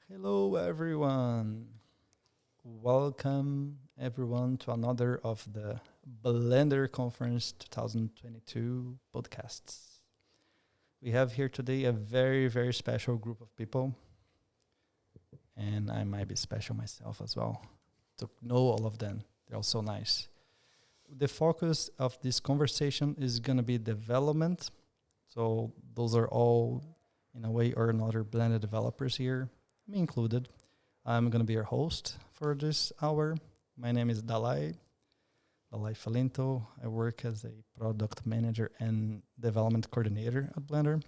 Hello, everyone. Welcome, everyone, to another of the Blender Conference 2022 podcasts. We have here today a very, very special group of people, and I might be special myself as well to know all of them. They're all so nice. The focus of this conversation is going to be development. So those are all, in a way or another, Blender developers here, me included. I'm going to be your host for this hour. My name is Dalai Felinto. I work as a product manager and development coordinator at Blender.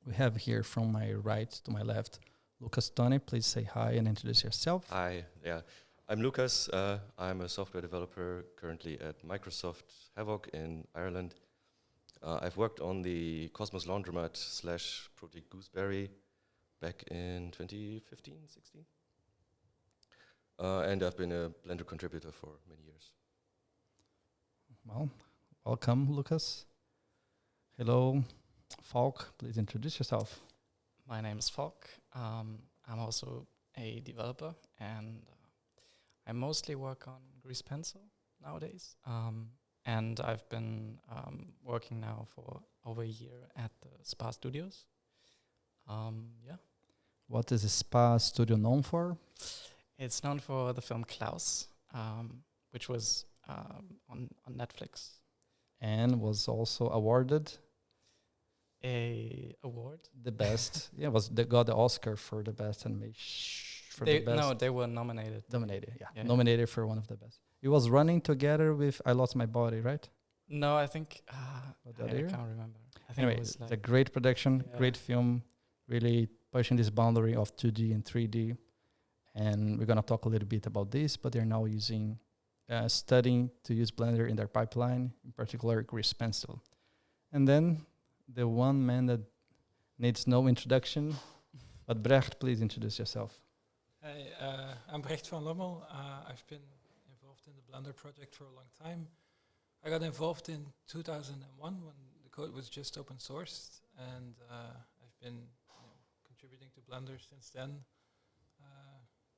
We have here from my right to my left, Lukas Tonne. Please say hi and introduce yourself. Hi, I'm Lukas. I'm a software developer currently at Microsoft Havoc in Ireland. I've worked on the Cosmos Laundromat / Project Gooseberry back in 2015, 16. And I've been a Blender contributor for many years. Well, welcome, Lukas. Hello, Falk. Please introduce yourself. My name is Falk. I'm also a developer, and I mostly work on Grease Pencil nowadays. And I've been working now for over a year at the Spa Studios. What is the Spa Studio known for? It's known for the film Klaus, which was on Netflix. And was also awarded A award? the best. They got the Oscar for the best animation. They were nominated. Nominated for one of the best. It was running together with I Lost My Body, right? No, I think the I other year? can't remember. I think Anyway, it was it's a great production, great film, really pushing this boundary of 2D and 3D. And we're going to talk a little bit about this, but they're now studying to use Blender in their pipeline, in particular Grease Pencil. And then the one man that needs no introduction, but Brecht, please introduce yourself. Hi, I'm Brecht van Lommel. I've been involved in the Blender project for a long time. I got involved in 2001 when the code was just open sourced, and I've been contributing to Blender since then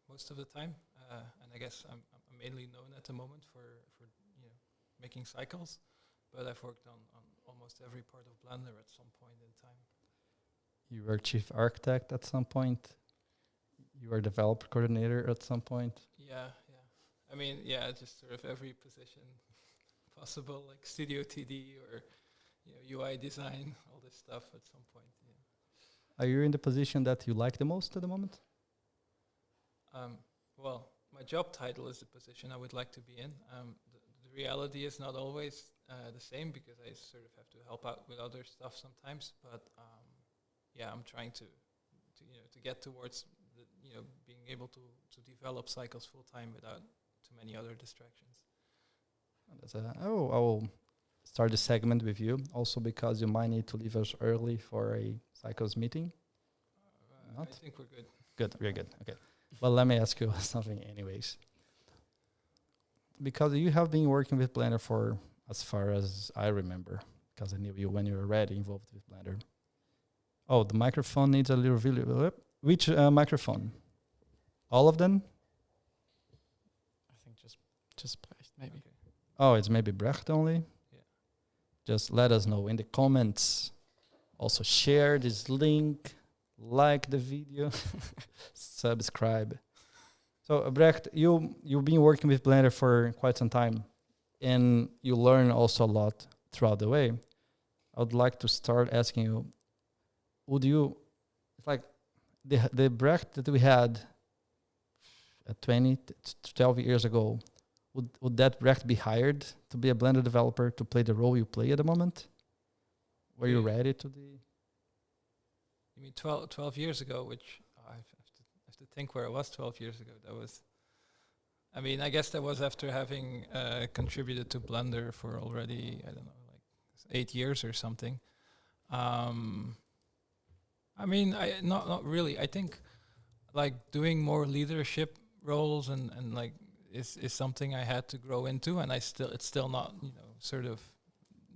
most of the time. And I guess I'm mainly known at the moment for making cycles, but I've worked on almost every part of Blender at some point in time. You were chief architect at some point. You were developer coordinator at some point. Yeah. I mean, just sort of every position possible, like Studio TD or UI design, all this stuff at some point. Yeah. Are you in the position that you like the most at the moment? Well, my job title is the position I would like to be in. The reality is not always the same because I sort of have to help out with other stuff sometimes. But I'm trying to get towards being able to develop cycles full time without too many other distractions. I will start the segment with you, also because you might need to leave us early for a cycles meeting. I think we're good. Good, very good. Okay. Well, let me ask you something anyways. Because you have been working with Blender for as far as I remember, because I knew you when you were already involved with Blender. Oh, the microphone needs a little video. Which microphone? All of them? I think just Brecht, maybe. Okay. Oh, it's maybe Brecht only? Yeah. Just let us know in the comments. Also share this link, like the video, subscribe. So Brecht, you've been working with Blender for quite some time, and you learn also a lot throughout the way. I would like to start asking you, the Brecht that we had 12 years ago, would that Brecht be hired to be a Blender developer to play the role you play at the moment? Were you ready to the... You mean 12 years ago, which I have to think where I was 12 years ago. I guess that was after having contributed to Blender for already, 8 years or something. Not really. I think doing more leadership roles and is something I had to grow into, and it's still not sort of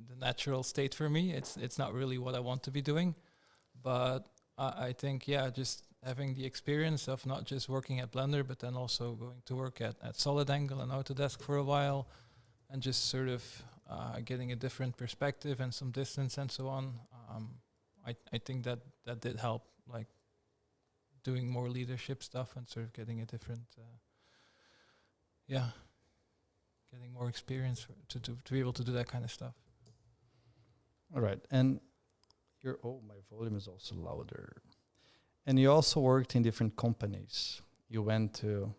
the natural state for me. It's not really what I want to be doing, but I think just having the experience of not just working at Blender, but then also going to work at SolidAngle and Autodesk for a while, and just sort of getting a different perspective and some distance and so on. I think that did help, like doing more leadership stuff and sort of getting a different, getting more experience to be able to do that kind of stuff. All right, and my volume is also louder. And you also worked in different companies. You went to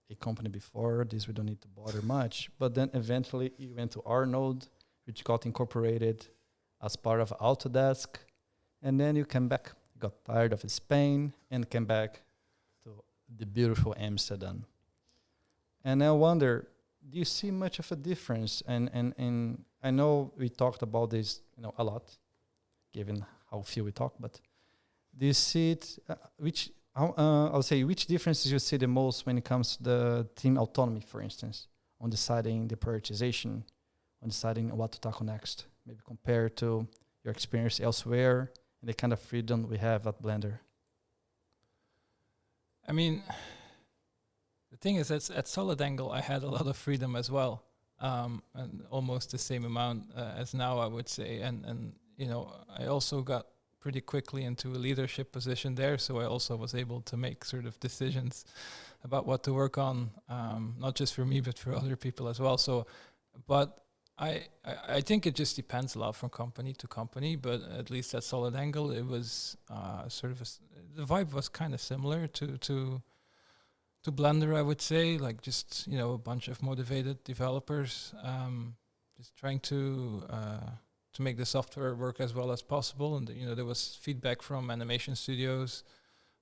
a company before this, we don't need to bother much, but then eventually you went to Arnold, which got incorporated as part of Autodesk, and then you came back, got tired of Spain, and came back to the beautiful Amsterdam. And I wonder, do you see much of a difference? And I know we talked about this, a lot, given how few we talk, but do you see it, which differences you see the most when it comes to the team autonomy, for instance, on deciding the prioritization, on deciding what to tackle next, maybe compared to your experience elsewhere and the kind of freedom we have at Blender? I mean, the thing is, at SolidAngle, I had a lot of freedom as well, and almost the same amount as now, I would say. And I also got pretty quickly into a leadership position there, so I also was able to make sort of decisions about what to work on, not just for me, but for other people as well. So, but I think it just depends a lot from company to company, but at least at SolidAngle, it was sort of the vibe was kind of similar to Blender, I would say, like just a bunch of motivated developers, just trying to make the software work as well as possible. And there was feedback from animation studios.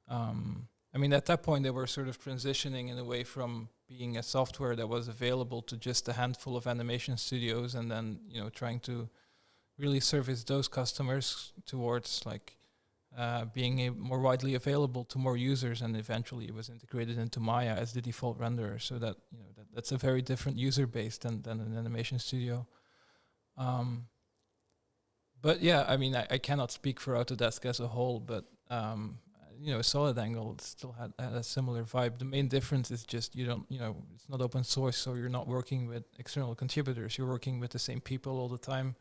I mean, at that point, they were sort of transitioning in a way from being a software that was available to just a handful of animation studios, and then trying to really service those customers towards like being more widely available to more users. And eventually, it was integrated into Maya as the default renderer, so that that's a very different user base than an animation studio. But yeah, I mean, I cannot speak for Autodesk as a whole, but SolidAngle still had a similar vibe. The main difference is just it's not open source, so you're not working with external contributors. You're working with the same people all the time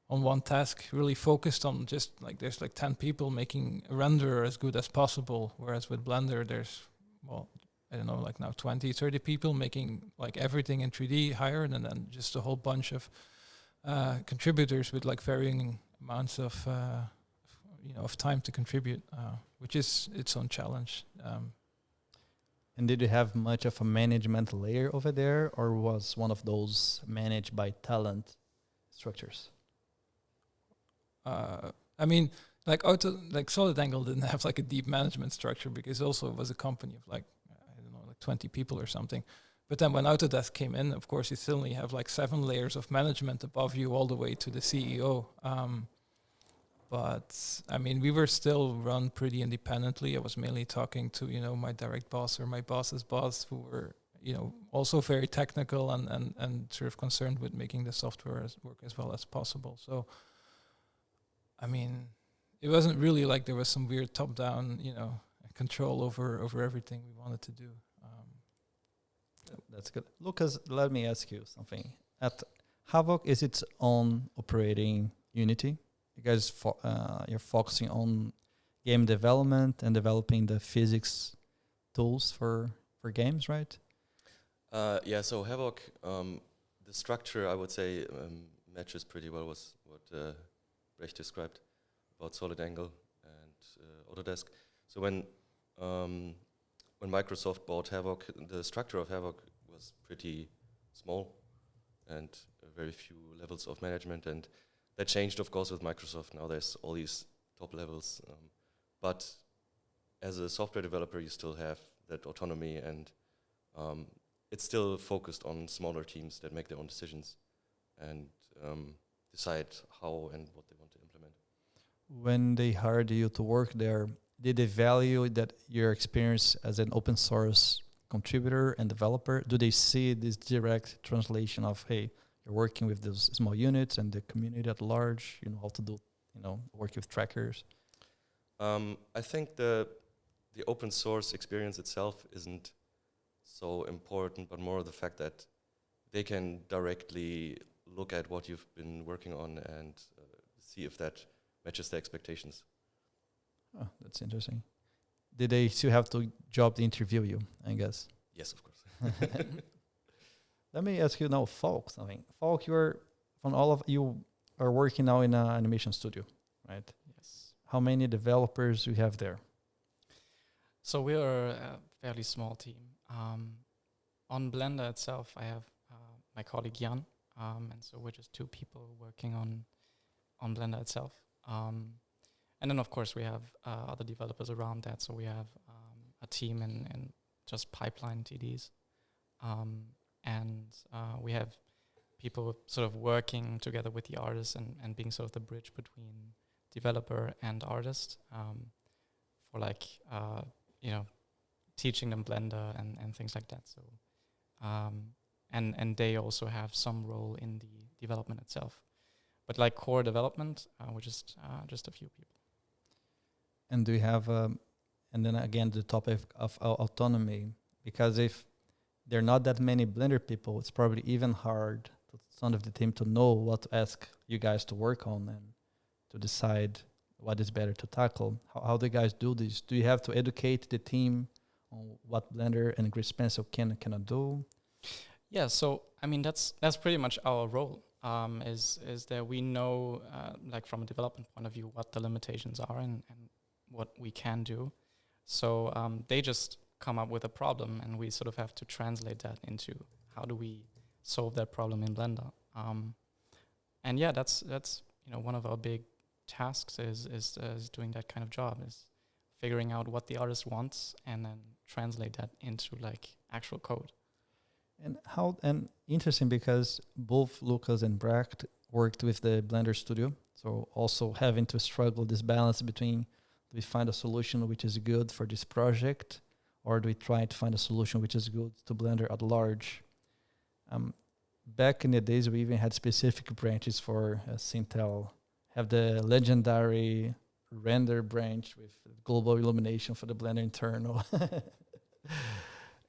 on one task, really focused on just like there's like 10 people making a renderer as good as possible, whereas with Blender there's, I don't know, like now 20, 30 people making like everything in 3D hired, and then just a whole bunch of contributors with like varying amounts of time to contribute, which is its own challenge. And did you have much of a management layer over there, or was one of those managed by talent structures? I mean, like SolidAngle didn't have like a deep management structure, because also it was a company of like, I don't know, like 20 people or something. But then when Autodesk came in, of course, you suddenly have like 7 layers of management above you all the way to the CEO. But I mean, we were still run pretty independently. I was mainly talking to, my direct boss or my boss's boss, who were, also very technical and sort of concerned with making the software work as well as possible. So, I mean, it wasn't really like there was some weird top-down, control over everything we wanted to do. That's good. Lukas, let me ask you something. At Havoc, is its own operating unity? You guys, you're focusing on game development and developing the physics tools for games, right? Yeah, so Havoc, the structure, I would say, matches pretty well with what Brecht described about SolidAngle and Autodesk. So when Microsoft bought Havoc, the structure of Havoc was pretty small and very few levels of management, and that changed, of course, with Microsoft. Now there's all these top levels, but as a software developer, you still have that autonomy, and it's still focused on smaller teams that make their own decisions and decide how and what they want to implement. When they hired you to work there, did they value that your experience as an open source contributor and developer? Do they see this direct translation of, hey, you're working with those small units and the community at large, how to do, work with trackers? I think the the open source experience itself isn't so important, but more the fact that they can directly look at what you've been working on and see if that matches their expectations. Oh, that's interesting. Did they still have to job to interview you, I guess? Yes, of course. Let me ask you now, Falk, something. Falk, you're from all of you are working now in an animation studio, right? Yes. How many developers do you have there? So we are a fairly small team. On Blender itself, I have my colleague Jan, and so we're just 2 people working on Blender itself. And then, of course, we have other developers around that. So we have a team in just pipeline TDs. And we have people sort of working together with the artists and being sort of the bridge between developer and artist for like, teaching them Blender and things like that. So, and they also have some role in the development itself. But like core development, we're just a few people. And do you have, and then again, the topic of autonomy, because if there are not that many Blender people, it's probably even hard for some of the team to know what to ask you guys to work on and to decide what is better to tackle. How do you guys do this? Do you have to educate the team on what Blender and Grease Pencil cannot do? Yeah, so I mean that's pretty much our role. Is that we know, like from a development point of view, what the limitations are and what we can do. So they just come up with a problem, and we sort of have to translate that into how do we solve that problem in Blender. And yeah, that's one of our big tasks is doing that kind of job, is figuring out what the artist wants and then translate that into like actual code. And interesting, because both Lukas and Brecht worked with the Blender Studio, so also having to struggle this balance between, do we find a solution which is good for this project, or do we try to find a solution which is good to Blender at large? Back in the days, we even had specific branches for Sintel. Have the legendary render branch with global illumination for the Blender internal.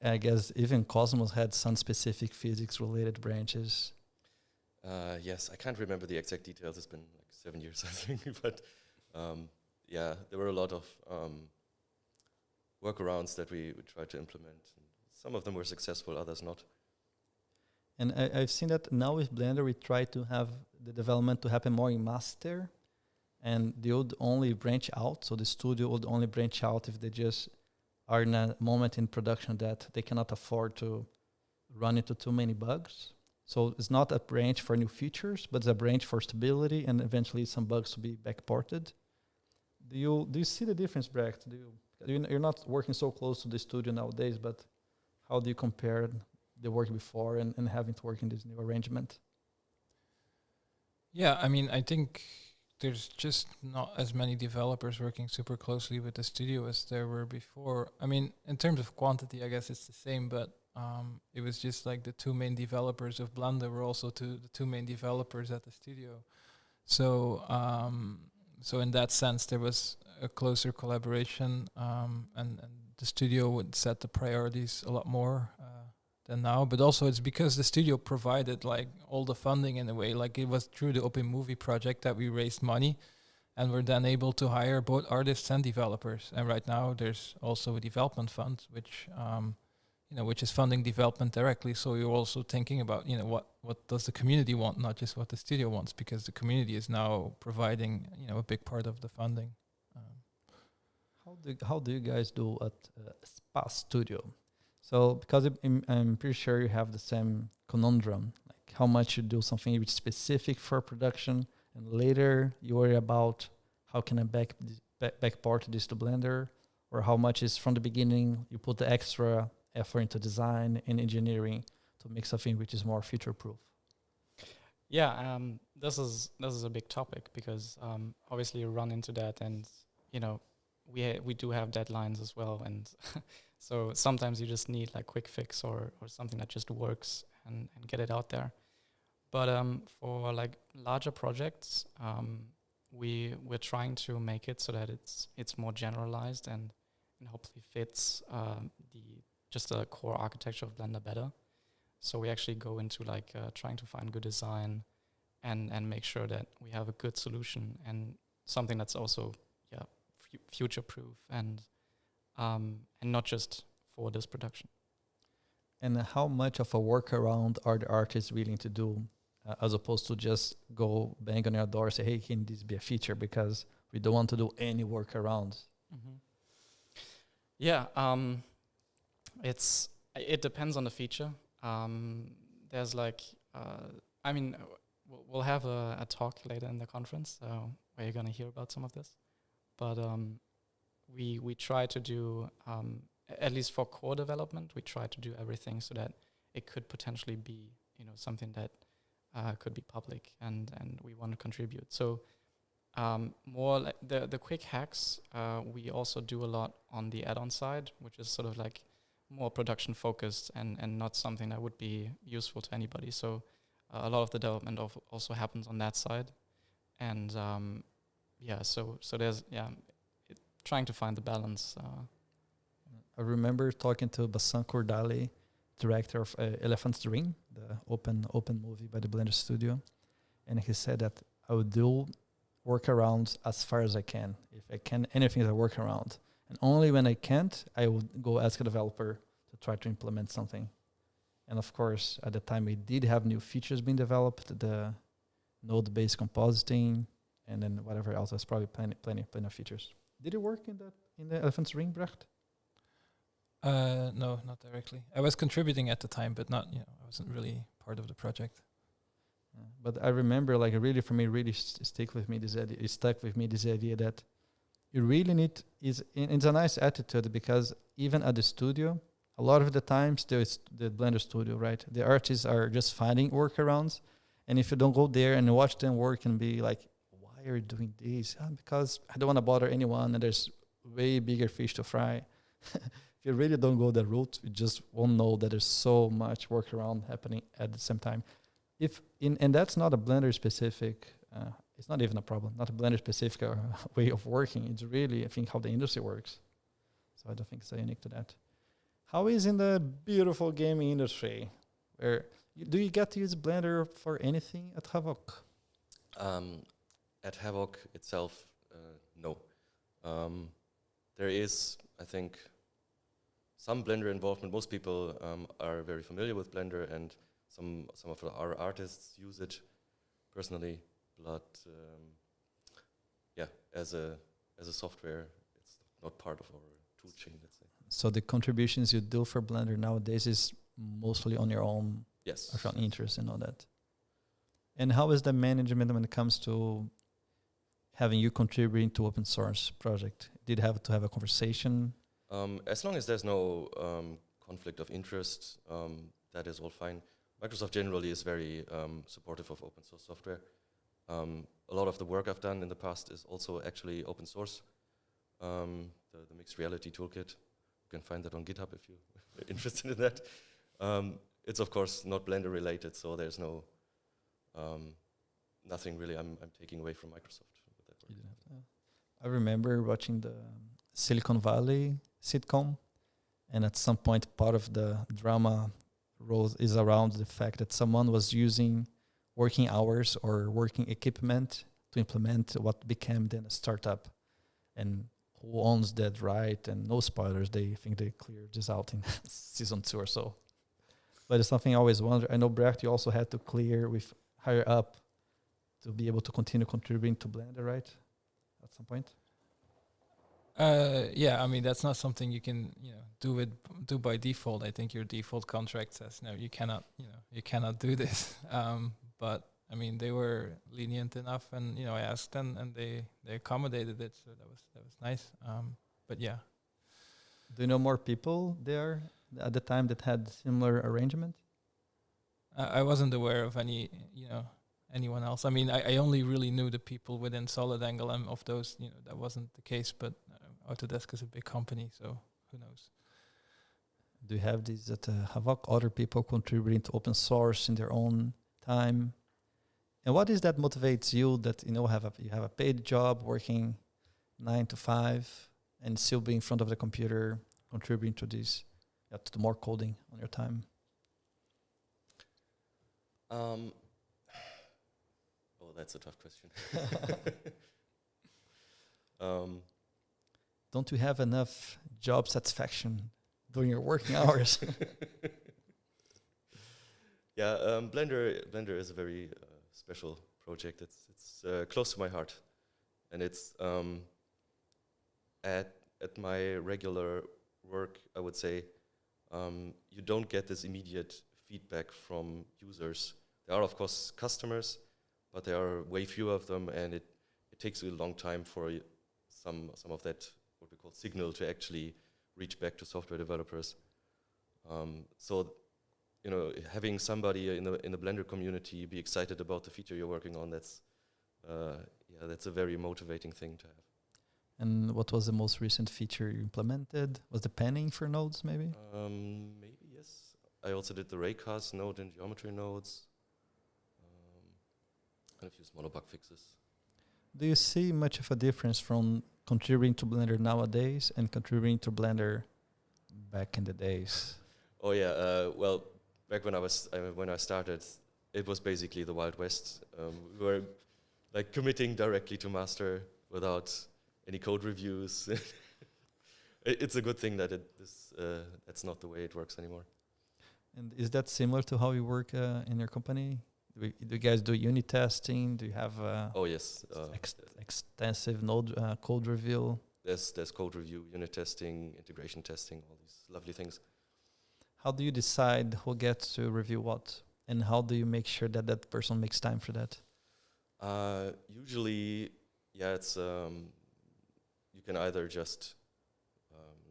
I guess even Cosmos had some specific physics-related branches. Yes, I can't remember the exact details. It's been like 7 years, I think. But yeah, there were a lot of workarounds that we tried to implement. Some of them were successful, others not. And I've seen that now with Blender, we try to have the development to happen more in master, and they would only branch out. So the studio would only branch out if they just are in a moment in production that they cannot afford to run into too many bugs. So it's not a branch for new features, but it's a branch for stability and eventually some bugs to be backported. Do you see the difference, Brecht? You're not working so close to the studio nowadays, but how do you compare the work before and having to work in this new arrangement? Yeah, I mean, I think there's just not as many developers working super closely with the studio as there were before. I mean, in terms of quantity, I guess it's the same, but it was just like the 2 main developers of Blender were also the 2 main developers at the studio. So so in that sense, there was a closer collaboration, and the studio would set the priorities a lot more than now. But also it's because the studio provided like all the funding in a way. Like it was through the Open Movie project that we raised money and were then able to hire both artists and developers. And right now there's also a development fund, which which is funding development directly. So you're also thinking about, what does the community want, not just what the studio wants, because the community is now providing, a big part of the funding. How do you guys do at Spa Studio? So because I'm pretty sure you have the same conundrum, like how much you do something which is specific for production, and later you worry about how can I backport this to Blender, or how much is from the beginning you put the extra effort into design and engineering to make something which is more future-proof. Yeah, this is a big topic because obviously you run into that, and we do have deadlines as well, and so sometimes you just need like quick fix or something that just works and get it out there. But for like larger projects, we're trying to make it so that it's more generalized and and hopefully fits the core architecture of Blender better. So we actually go into like trying to find good design and make sure that we have a good solution and something that's also future proof and not just for this production. And how much of a workaround are the artists willing to do, as opposed to just go bang on your door and say, hey, can this be a feature? Because we don't want to do any workarounds. Mm-hmm. Yeah, it depends on the feature. There's like, we'll have a talk later in the conference where you're going to hear about some of this. But we try to do, at least for core development, we try to do everything so that it could potentially be, something that could be public and we want to contribute. So more like the quick hacks, we also do a lot on the add-on side, which is sort of like more production focused and not something that would be useful to anybody. So a lot of the development also happens on that side. And so there's, trying to find the balance. I remember talking to Bcon Dalai, director of Elephant's Ring, the open movie by the Blender Studio. And he said that I would do workarounds as far as I can. If I can, anything is a workaround. And only when I can't, I would go ask a developer to try to implement something. And of course, at the time, we did have new features being developed, the node-based compositing, and then whatever else. There's probably plenty of features. Did it work in the Elephant's Ring, Brecht? No, not directly. I was contributing at the time, but not, I wasn't really part of the project. But I remember, like, really stuck with me this idea that you really need it's a nice attitude, because even at the studio, a lot of the times there's the Blender studio, right? The artists are just finding workarounds, and if you don't go there and watch them work and be like, why are you doing this? Because I don't want to bother anyone, and there's way bigger fish to fry. If you really don't go that route, you just won't know that there's so much workaround happening at the same time. And that's not a Blender specific, it's not even a problem, not a Blender specific way of working. It's really, I think, how the industry works. So I don't think it's so unique to that. How is in the beautiful gaming industry? Do you get to use Blender for anything at Havoc? At Havoc itself, no. There is, I think, some Blender involvement. Most people are very familiar with Blender, and some of our artists use it personally. But as a software, it's not part of our tool chain, let's say. So the contributions you do for Blender nowadays is mostly on your own, yes, of your own interest and all that. And how is the management when it comes to having you contributing to open source project? Did you have to have a conversation? As long as there's no conflict of interest, that is all fine. Microsoft generally is very supportive of open source software. A lot of the work I've done in the past is also actually open source. The mixed reality toolkit, you can find that on GitHub if you're interested in that. It's of course not Blender related, so there's no nothing really I'm taking away from Microsoft with that work. I remember watching the Silicon Valley sitcom, and at some point part of the drama is around the fact that someone was using working hours or working equipment to implement what became then a startup, and who owns that right. And no spoilers, they think they cleared this out in season 2 or so. But it's something I always wonder. I know, Brecht, you also had to clear with higher up to be able to continue contributing to Blender, right? At some point. That's not something you can do by default. I think your default contract says no, you cannot do this. But I mean, they were lenient enough, and I asked them, and they accommodated it. So that was nice. But yeah. Do you know more people there at the time that had similar arrangement? I wasn't aware of anyone else. I mean, I only really knew the people within Solid Angle, and of those, that wasn't the case. But Autodesk is a big company, so who knows? Do you have these at Havoc, other people contributing to open source in their own time? And what is that motivates you that you have a paid job working 9 to 5, and still be in front of the computer, contributing to this, to do more coding on your time? Oh, that's a tough question. Don't you have enough job satisfaction during your working hours? Yeah, Blender is a very special project. It's close to my heart, and it's at my regular work, I would say, you don't get this immediate feedback from users. There are, of course, customers, but there are way fewer of them, and it takes a long time for some of that, what we call signal, to actually reach back to software developers. So, having somebody in the Blender community be excited about the feature you're working on, that's a very motivating thing to have. And what was the most recent feature you implemented? Was the panning for nodes, maybe? Maybe, yes. I also did the raycast node and geometry nodes, and a few smaller bug fixes. Do you see much of a difference from contributing to Blender nowadays and contributing to Blender back in the days? Oh yeah, well, back when I started, it was basically the Wild West. We were like committing directly to master without any code reviews. It's a good thing that that's not the way it works anymore. And is that similar to how you work in your company? Do you guys do unit testing? Do you have Oh yes, extensive node code review? There's code review, unit testing, integration testing, all these lovely things. How do you decide who gets to review what? And how do you make sure that that person makes time for that? Usually, it's you can either just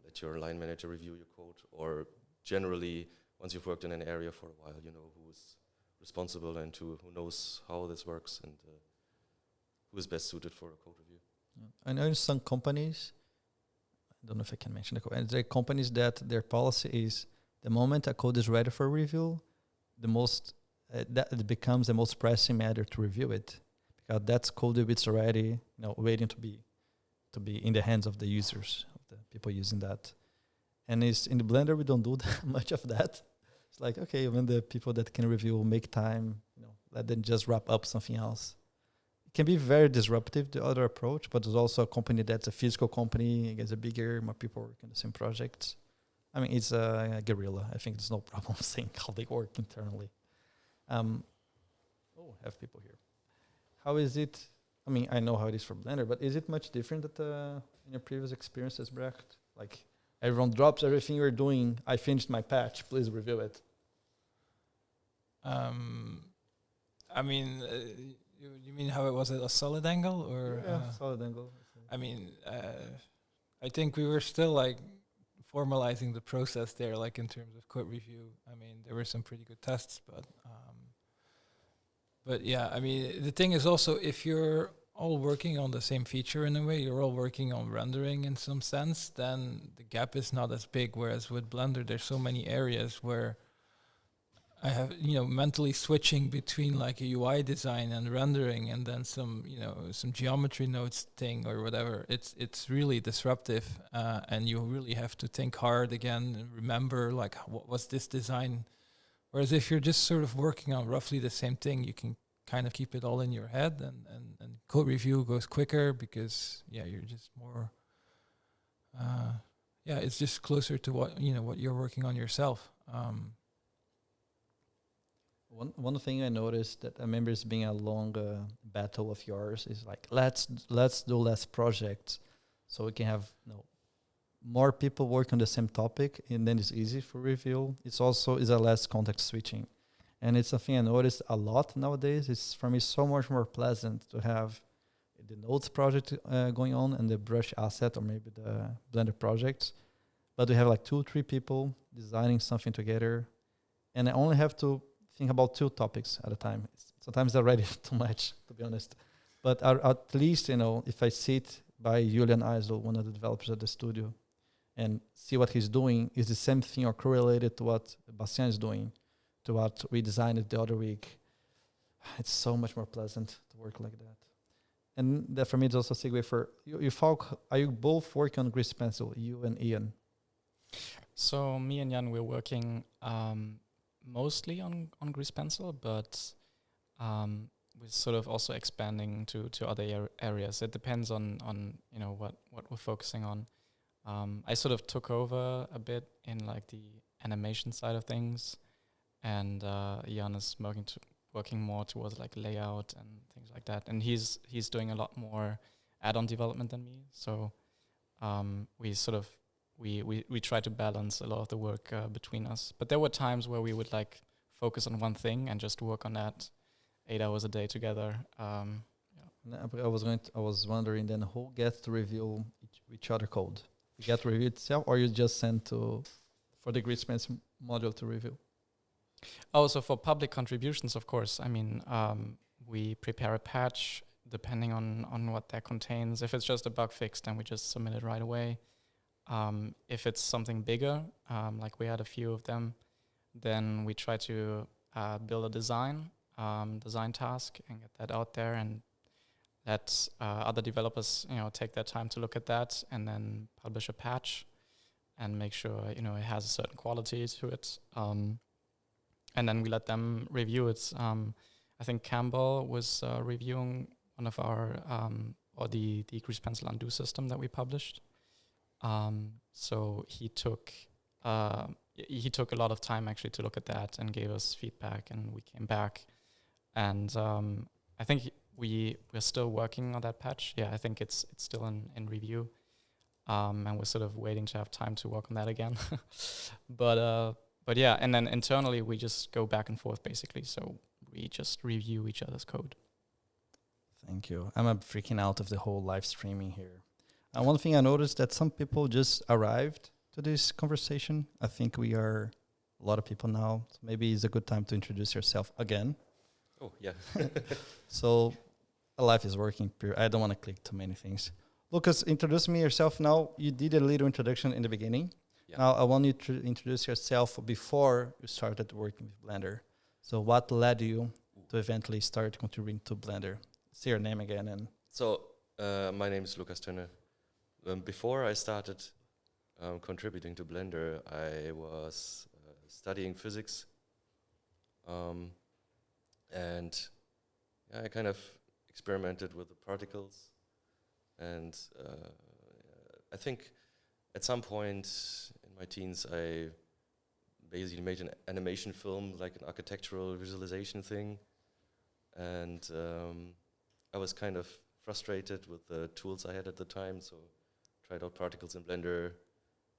let your line manager review your code, or generally, once you've worked in an area for a while, you know who is responsible and who knows how this works and who is best suited for a code review. I know in some companies, I don't know if I can mention the company, there are companies that their policy is the moment a code is ready for review, that it becomes the most pressing matter to review it, because that's code it's already waiting to be in the hands of the users, of the people using that. And it's in the Blender we don't do that much of that. It's like, okay, when the people that can review make time, let them just wrap up something else. It can be very disruptive, the other approach, but there's also a company that's a physical company, it gets a bigger, more people work on the same projects. I mean, it's a guerrilla. I think there's no problem saying how they work internally. I have people here. How is it? I mean, I know how it is for Blender, but is it much different in your previous experiences, Brecht? Like, everyone drops everything you're doing. I finished my patch. Please review it. I mean, you mean how it was at a solid angle, or solid angle? I mean, I think we were still like formalizing the process there, like in terms of code review. I mean, there were some pretty good tests, but yeah, I mean, the thing is also, if you're all working on the same feature in a way, you're all working on rendering in some sense, then the gap is not as big. Whereas with Blender, there's so many areas where I have, mentally switching between like a UI design and rendering, and then some geometry nodes thing or whatever. It's really disruptive, and you really have to think hard again and remember like what was this design. Whereas if you're just sort of working on roughly the same thing, you can kind of keep it all in your head, and code review goes quicker because you're just more it's just closer to what you're working on yourself. One thing I noticed that I remember is being a long battle of yours is like, let's do less projects so we can have more people work on the same topic, and then it's easy for review. It's also is a less context switching, and it's something I noticed a lot nowadays. It's for me so much more pleasant to have the Nodes project going on and the Brush asset, or maybe the Blender project, but we have like 2-3 people designing something together, and I only have to think about 2 topics at a time. Sometimes already too much, to be honest. But at least, if I sit by Julian Eisel, one of the developers at the studio, and see what he's doing is the same thing or correlated to what Bastien is doing, to what we designed the other week, it's so much more pleasant to work like that. And that for me is also a segue for you Falk, are you both working on Grease Pencil, you and Ian? So me and Jan, we're working mostly on Grease Pencil, but we're sort of also expanding to other areas. It depends on what we're focusing on. I sort of took over a bit in like the animation side of things, and Jan is working more towards like layout and things like that. And he's doing a lot more add-on development than me. So we try to balance a lot of the work between us. But there were times where we would like focus on one thing and just work on that 8 hours a day together. But I was wondering then who gets to review each other code? You get to review itself, or you just send for the Grease Pencil module to review? Oh, so for public contributions, of course. I mean, we prepare a patch depending on what that contains. If it's just a bug fix, then we just submit it right away. If it's something bigger, like we had a few of them, then we try to build a design task and get that out there, and let other developers, take their time to look at that, and then publish a patch and make sure it has a certain quality to it. And then we let them review it. I think Campbell was reviewing one of our or the Grease Pencil undo system that we published. So he took a lot of time actually to look at that and gave us feedback, and we came back. And I think we're still working on that patch. Yeah, I think it's still in review, and we're sort of waiting to have time to work on that again. But yeah, and then internally we just go back and forth basically. So we just review each other's code. Thank you. I'm freaking out of the whole live streaming here. One thing I noticed that some people just arrived to this conversation. I think we are a lot of people now. So maybe it's a good time to introduce yourself again. Oh, yeah. So life is working. I don't want to click too many things. Lucas, introduce me yourself now. You did a little introduction in the beginning. Yeah. Now I want you to introduce yourself before you started working with Blender. So what led you to eventually start contributing to Blender? Say your name again. And So my name is Lukas Tonne. Before I started contributing to Blender, I was studying physics. And I kind of experimented with the particles. And I think at some point in my teens, I basically made an animation film, like an architectural visualization thing. And I was kind of frustrated with the tools I had at the time, so tried out particles in Blender.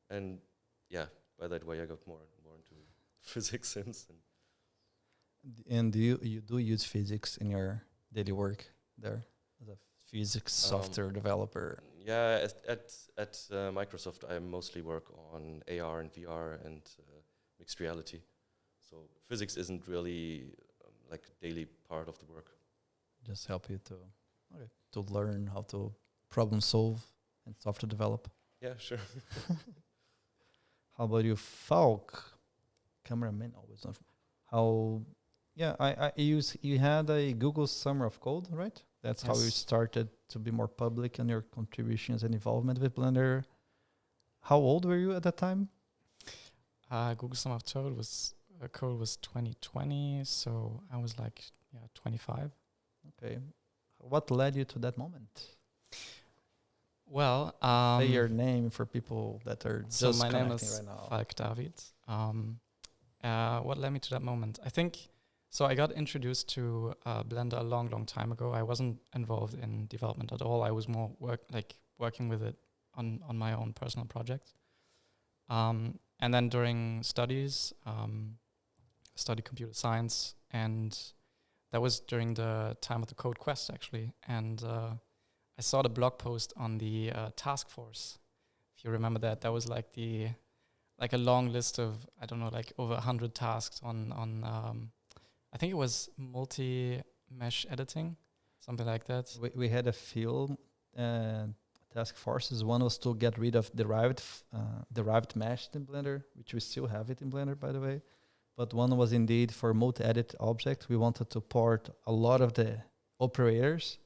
And yeah, by that way I got more and more into physics since. And do you do use physics in your daily work there as a physics software developer? Yeah, at Microsoft I mostly work on AR and VR and mixed reality. So physics isn't really like a daily part of the work. Just help you to learn how to problem solve and software develop. Yeah, sure. How about you, Falk? Cameraman always. You had a Google Summer of Code, right? That's how you started to be more public in your contributions and involvement with Blender. How old were you at that time? Google Summer of Code was 2020, so I was like 25. Okay. What led you to that moment? Well, say your name for people that are so just my name is right now. Falk David. What led me to that moment? I think so. I got introduced to Blender a long time ago. I wasn't involved in development at all. I was more working with it on my own personal projects. And then during studies, studied computer science, and that was during the time of the Code Quest actually. And I saw the blog post on the task force. If you remember that, that was like a long list of, I don't know, like over 100 tasks on I think it was multi-mesh editing, something like that. We had a few task forces. One was to get rid of derived mesh in Blender, which we still have it in Blender, by the way. But one was indeed for multi-edit object. We wanted to port a lot of the operators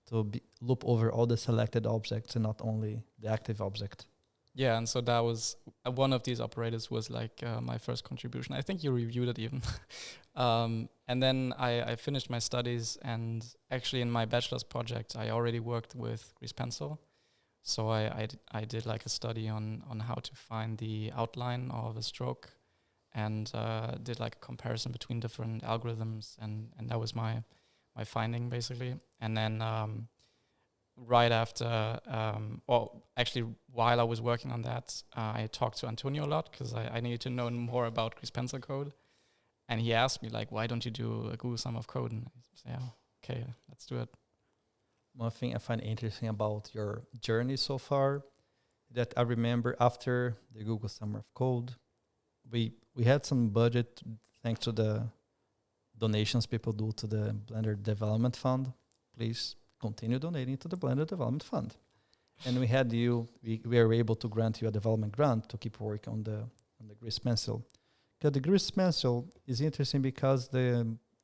to loop over all the selected objects and not only the active object. Yeah, and so that was one of these operators was like my first contribution. I think you reviewed it even. And then I finished my studies, and actually in my bachelor's project, I already worked with grease pencil. So I did like a study on how to find the outline of a stroke, and did like a comparison between different algorithms, and that was my finding basically. And then right after, actually while I was working on that, I talked to Antonio a lot because I needed to know more about grease pencil code. And he asked me like, why don't you do a Google sum of code? And I said, yeah, okay, let's do it. One thing I find interesting about your journey so far, that I remember after the Google Summer of Code, we had some budget thanks to the donations people do to the Blender Development Fund. Please continue donating to the Blender Development Fund. And we had we were able to grant you a development grant to keep working on the grease pencil. Because the grease pencil is interesting because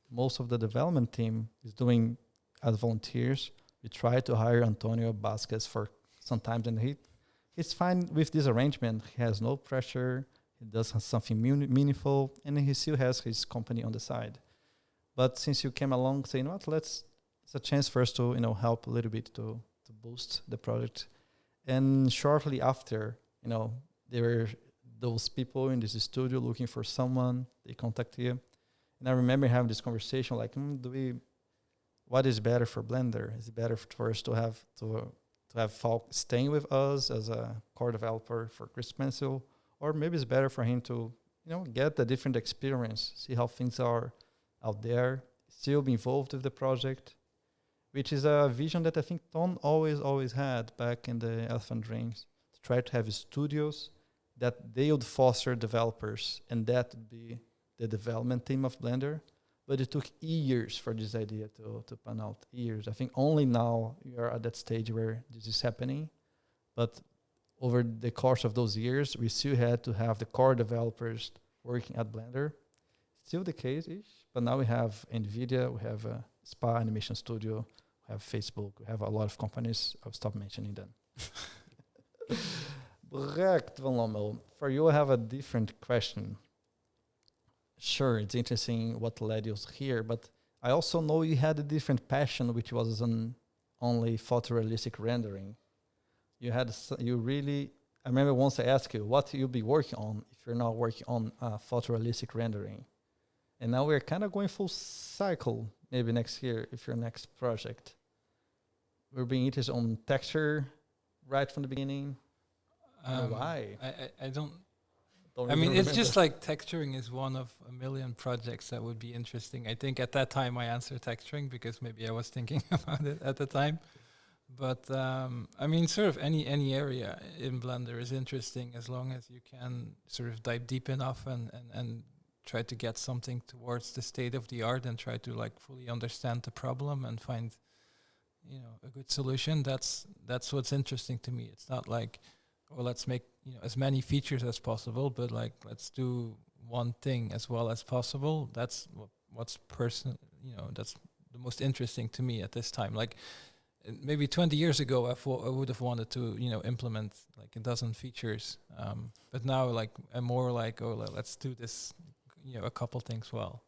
most of the development team is doing as volunteers. We try to hire Antonio Vasquez for sometimes, and he's fine with this arrangement. He has no pressure. He does something meaningful, and he still has his company on the side. But since you came along saying, what, it's a chance for us to help a little bit to boost the project. And shortly after, there were those people in this studio looking for someone. They contact you, and I remember having this conversation like, what is better for Blender? Is it better for us to have Falk staying with us as a core developer for grease pencil, or maybe it's better for him to get a different experience, see how things are out there, still be involved with the project, which is a vision that I think Tonne always had back in the Elephant Dreams, to try to have studios that they would foster developers, and that would be the development team of Blender. But it took years for this idea to pan out. Years. I think only now we are at that stage where this is happening. But over the course of those years, we still had to have the core developers working at Blender. Still the case-ish, but now we have NVIDIA, we have Spa Animation Studio, we have Facebook, we have a lot of companies. I'll stop mentioning them. Brecht van Lommel, for you I have a different question. Sure, it's interesting what led you here, but I also know you had a different passion, which was on only photorealistic rendering. I remember once I asked you, what you'll be working on if you're not working on photorealistic rendering? And now we're kind of going full cycle, maybe next year, if your next project. We're being interested on texture right from the beginning. Why? I don't Don't I mean, remember. it's just like texturing is one of a million projects that would be interesting. I think at that time I answered texturing because maybe I was thinking about it at the time. But I mean, sort of any area in Blender is interesting as long as you can sort of dive deep enough and try to get something towards the state of the art and try to like fully understand the problem and find, a good solution. That's what's interesting to me. It's not like, well, let's make as many features as possible, but like let's do one thing as well as possible. That's what's that's the most interesting to me at this time. Like maybe 20 years ago, I would have wanted to implement like a dozen features, but now like I'm more like, oh, let's do this, a couple things well.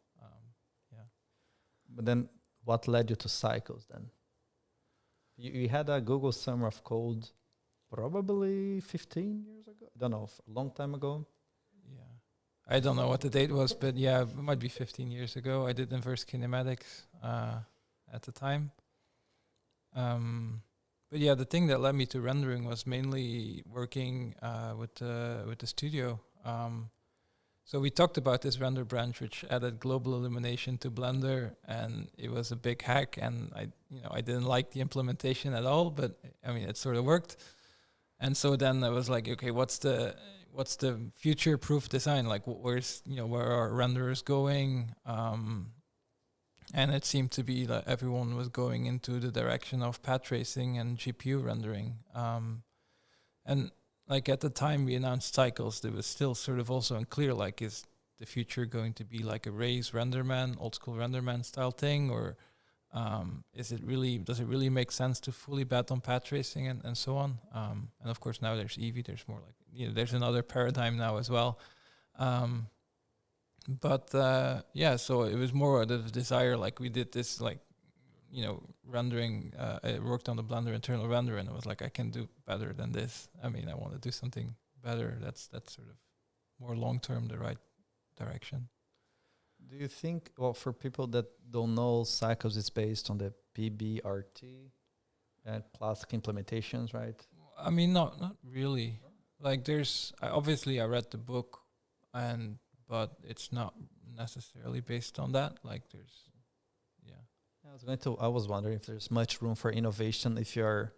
But then, what led you to Cycles then? You had a Google Summer of Code probably 15 years ago. I don't know, a long time ago. Yeah, I don't know what the date was, but yeah, it might be 15 years ago. I did inverse kinematics at the time. But yeah, the thing that led me to rendering was mainly working with the studio. So we talked about this render branch, which added global illumination to Blender, and it was a big hack. And I didn't like the implementation at all, but I mean, it sort of worked. And so then I was like, okay, what's the future-proof design? Like, where's where are renderers going? And it seemed to be that everyone was going into the direction of path tracing and GPU rendering. And like at the time we announced Cycles, there was still sort of also unclear, like, is the future going to be like a Ray's RenderMan, old school RenderMan style thing, or Does it really make sense to fully bet on path tracing and so on? And of course now there's Eevee. There's more like there's another paradigm now as well. So it was more the desire. Like we did this rendering. I worked on the Blender internal render, and it was like I can do better than this. I mean, I want to do something better. That's sort of more long term the right direction. Do you think, well, for people that don't know, Cycles is based on the PBRT and classic implementations, right? I mean, not really. Like, obviously I read the book, but it's not necessarily based on that. Like, I was wondering if there's much room for innovation if you're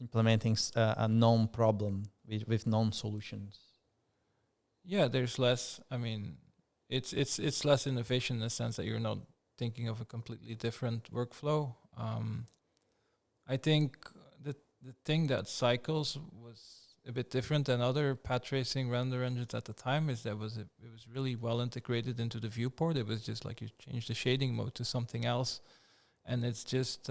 implementing a known problem with known solutions. Yeah, there's less. I mean, it's less innovation in the sense that you're not thinking of a completely different workflow. I think the thing that Cycles was a bit different than other path tracing render engines at the time is that it was really well integrated into the viewport. It was just like you change the shading mode to something else, and it's just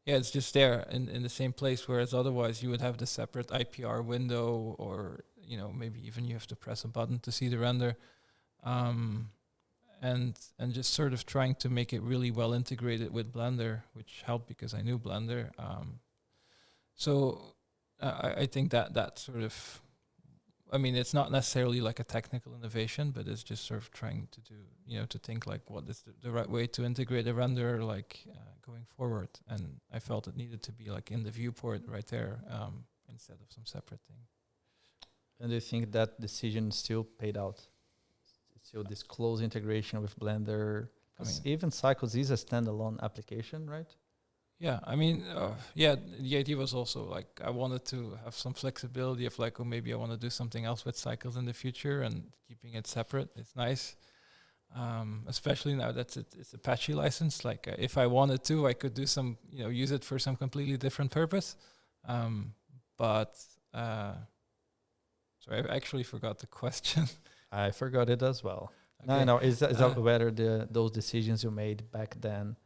it's just there in the same place. Whereas otherwise you would have the separate IPR window, or maybe even you have to press a button to see the render, and just sort of trying to make it really well integrated with Blender, which helped because I knew Blender. I think that sort of, I mean, it's not necessarily like a technical innovation, but it's just sort of trying to do, to think like what is the right way to integrate a render going forward. And I felt it needed to be like in the viewport right there instead of some separate thing. And do you think that decision still paid out? Still this close integration with Blender? Because even Cycles is a standalone application, right? Yeah, I mean, the idea was also like I wanted to have some flexibility of like, maybe I want to do something else with Cycles in the future, and keeping it separate. It's nice, especially now that it's Apache license. Like if I wanted to, I could do some, use it for some completely different purpose. Sorry, I actually forgot the question. I forgot it as well. Okay. No, is that whether those decisions you made back then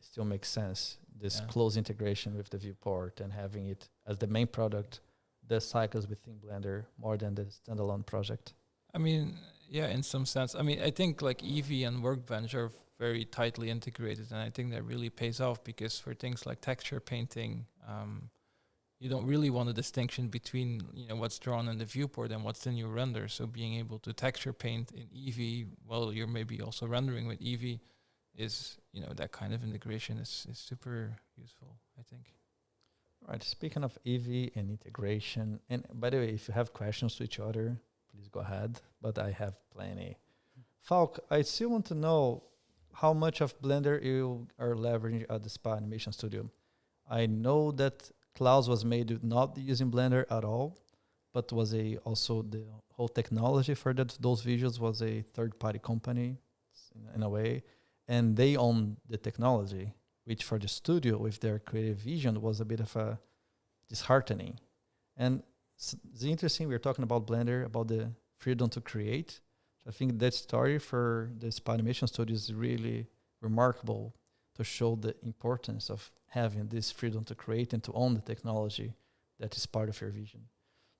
still make sense? This close integration with the viewport and having it as the main product, the Cycles within Blender, more than the standalone project. I mean, yeah, in some sense. I mean, I think like Eevee and Workbench are very tightly integrated, and I think that really pays off because for things like texture painting, you don't really want a distinction between what's drawn in the viewport and what's in your render. So being able to texture paint in Eevee while you're maybe also rendering with Eevee is that kind of integration is super useful, I think. Right. Speaking of Eevee and integration, and by the way, if you have questions to each other, please go ahead. But I have plenty. Falk, I still want to know how much of Blender you are leveraging at the Spa Animation Studio. I know that Klaus was made not using Blender at all, but was also the whole technology for those visuals was a third-party company in a way. And they own the technology, which for the studio with their creative vision was a bit of a disheartening. And it's interesting, we're talking about Blender, about the freedom to create. So I think that story for the Spa Animation Studio is really remarkable to show the importance of having this freedom to create and to own the technology that is part of your vision.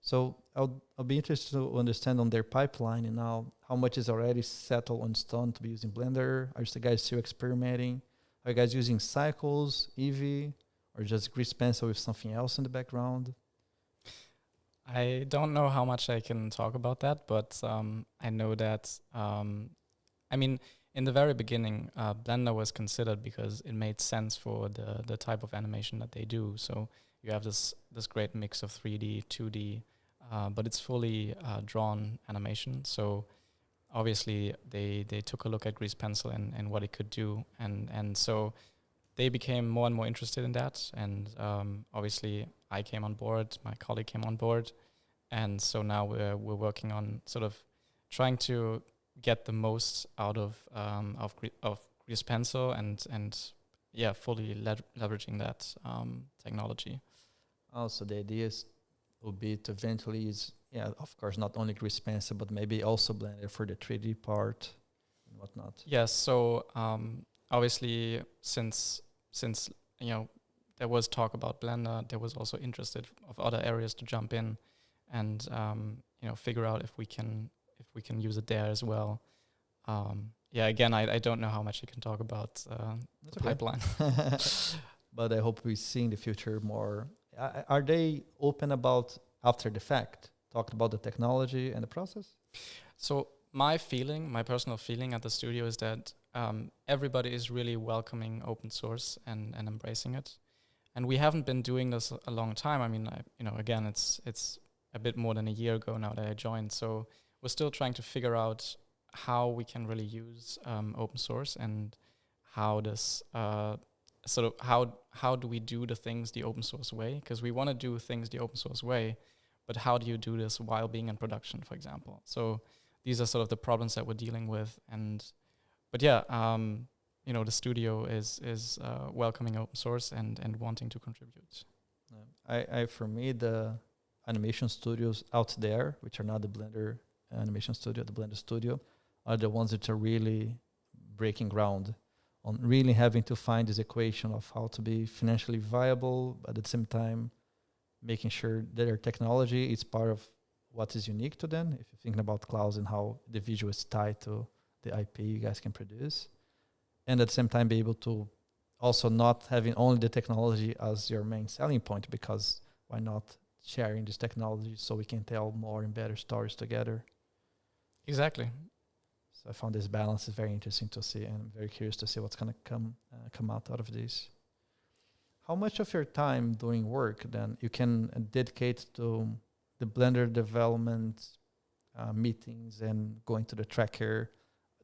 So I'll be interested to understand on their pipeline and now how much is already settled on stone to be using Blender. Are you guys still experimenting? Are you guys using Cycles, Eevee, or just Grease Pencil with something else in the background? I don't know how much I can talk about that, but I know that, in the very beginning, Blender was considered because it made sense for the type of animation that they do. So you have this great mix of 3D, 2D, but it's fully drawn animation. So obviously they took a look at Grease Pencil and what it could do. And so they became more and more interested in that. And obviously I came on board, my colleague came on board. And so now we're working on sort of trying to get the most out of Grease Pencil and fully leveraging that technology. Also, the idea would be to eventually use, of course, not only Grease Pencil, but maybe also Blender for the 3D part and whatnot. Yes, so obviously, since there was talk about Blender, there was also interested of other areas to jump in and figure out if we can use it there as well. Again, I don't know how much you can talk about the pipeline. But I hope we see in the future more. Are they open about after the fact, talked about the technology and the process? So my personal feeling at the studio is that everybody is really welcoming open source and embracing it. And we haven't been doing this a long time. I mean, again, it's a bit more than a year ago now that I joined. So we're still trying to figure out how we can really use open source and how this how do we do the things the open source way? Because we want to do things the open source way, but how do you do this while being in production, for example? So these are sort of the problems that we're dealing with. The studio is welcoming open source and wanting to contribute. For me, the animation studios out there, which are not the Blender animation studio, the Blender studio, are the ones that are really breaking ground on really having to find this equation of how to be financially viable, but at the same time making sure that their technology is part of what is unique to them. If you're thinking about clouds and how the visual is tied to the IP you guys can produce, and at the same time be able to also not having only the technology as your main selling point, because why not sharing this technology so we can tell more and better stories together? Exactly. So I found this balance is very interesting to see, and I'm very curious to see what's going to come out of this. How much of your time doing work then you can dedicate to the Blender development meetings and going to the tracker?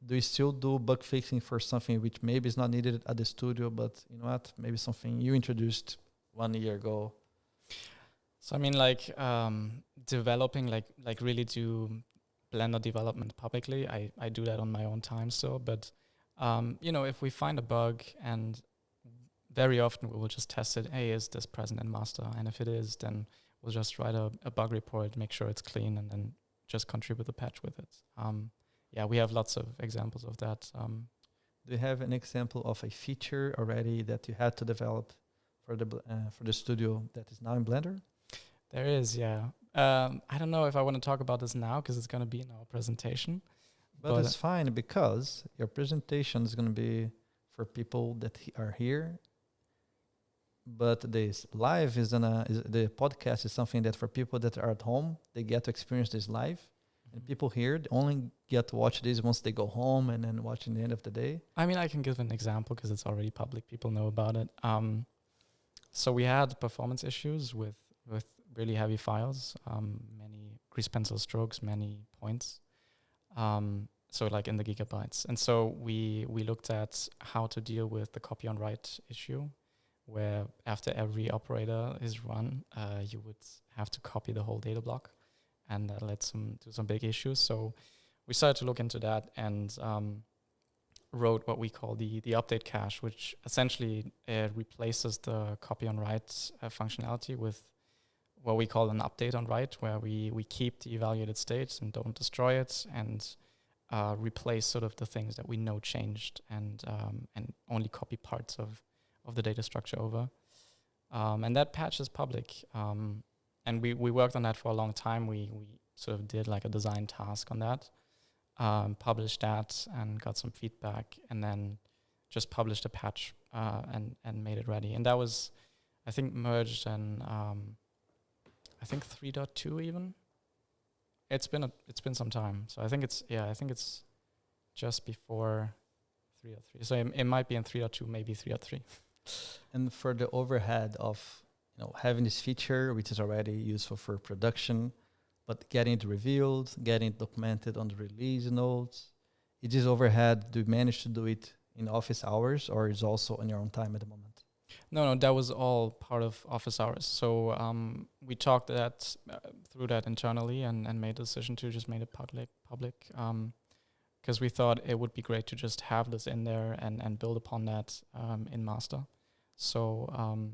Do you still do bug fixing for something which maybe is not needed at the studio, but you know what, maybe something you introduced 1 year ago? So I mean, developing, like really do Blender development publicly. I do that on my own time still, but if we find a bug, and very often we will just test it. Hey, is this present in master? And if it is, then we'll just write a bug report, make sure it's clean, and then just contribute a patch with it. We have lots of examples of that. Do you have an example of a feature already that you had to develop for the studio that is now in Blender? There is, yeah. I don't know if I want to talk about this now because it's going to be in our presentation. But it's fine, because your presentation is going to be for people that are here. But this live the podcast is something that for people that are at home, they get to experience this live. And people here only get to watch this once they go home and then watch in the end of the day. I mean, I can give an example because it's already public. People know about it. So we had performance issues with really heavy files, many grease pencil strokes, many points. So like in the gigabytes. And so we looked at how to deal with the copy on write issue, where after every operator is run, you would have to copy the whole data block. And that led to some big issues. So we started to look into that and wrote what we call the update cache, which essentially replaces the copy on write functionality with what we call an update on write, where we keep the evaluated states and don't destroy it, and replace sort of the things that we know changed, and only copy parts of the data structure over. And that patch is public. And we worked on that for a long time. We sort of did like a design task on that, published that and got some feedback, and then just published a patch and made it ready. And that was, I think, merged in I think 3.2 even. It's been some time. So I think it's just before 3.3. So it might be in 3.2, maybe 3.3. And for the overhead of having this feature, which is already useful for production, but getting it revealed, getting it documented on the release notes, it is overhead. Do you manage to do it in office hours, or is also on your own time at the moment? No, that was all part of office hours. So we talked through that internally and made a decision to just make it public, because we thought it would be great to just have this in there and build upon that in master. So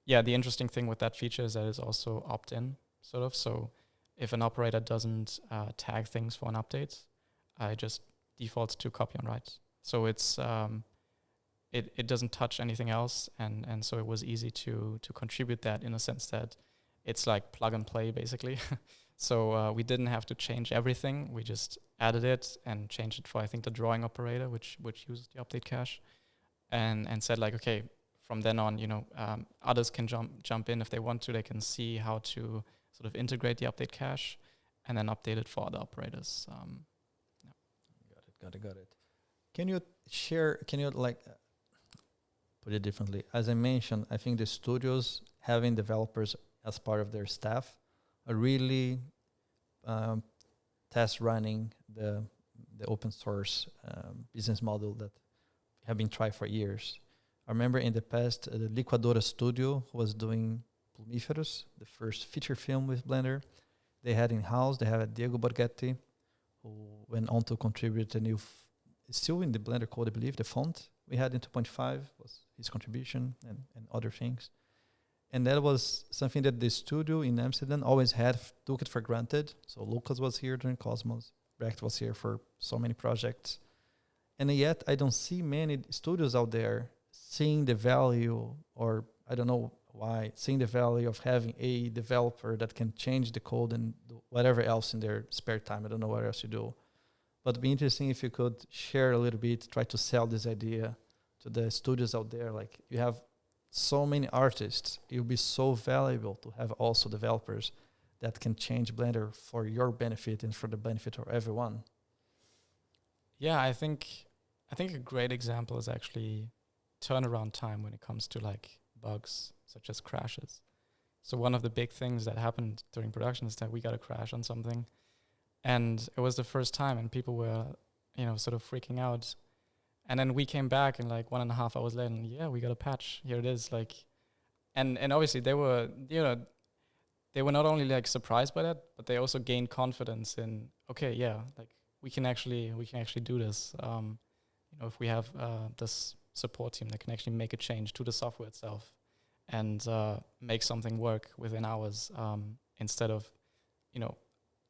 the interesting thing with that feature is that it's also opt-in, sort of. So if an operator doesn't tag things for an update, it just defaults to copy on write. So it's it doesn't touch anything else, and so it was easy to contribute that, in a sense that it's like plug and play basically. So we didn't have to change everything. We just added it and changed it for, I think, the drawing operator, which uses the update cache, and said like, okay, from then on, others can jump in if they want to. They can see how to sort of integrate the update cache and then update it for other operators. Got it. Can you put it differently? As I mentioned, I think the studios having developers as part of their staff are really test running the open source business model that have been tried for years. I remember in the past, the Liquadora studio was doing Plumiferous, the first feature film with Blender. They had in-house, they had Diego Borghetti, who went on to contribute a new, still in the Blender code, I believe, the font we had in 2.5 was his contribution and other things. And that was something that the studio in Amsterdam always took it for granted. So Lukas was here during Cosmos, Brecht was here for so many projects. And yet I don't see many studios out there seeing the value, or I don't know why, seeing the value of having a developer that can change the code and do whatever else in their spare time. I don't know what else you do. But it'd be interesting if you could share a little bit, try to sell this idea to the studios out there. Like, you have so many artists, it would be so valuable to have also developers that can change Blender for your benefit and for the benefit of everyone. Yeah, I think a great example is actually turnaround time when it comes to like bugs such as crashes. So one of the big things that happened during production is that we got a crash on something, and it was the first time, and people were, sort of freaking out. And then we came back, and like 1.5 hours later, and yeah, we got a patch. Here it is. Like, and obviously they were, they were not only like surprised by that, but they also gained confidence in, okay, yeah, like we can actually do this. If we have this support team that can actually make a change to the software itself and make something work within hours, instead of,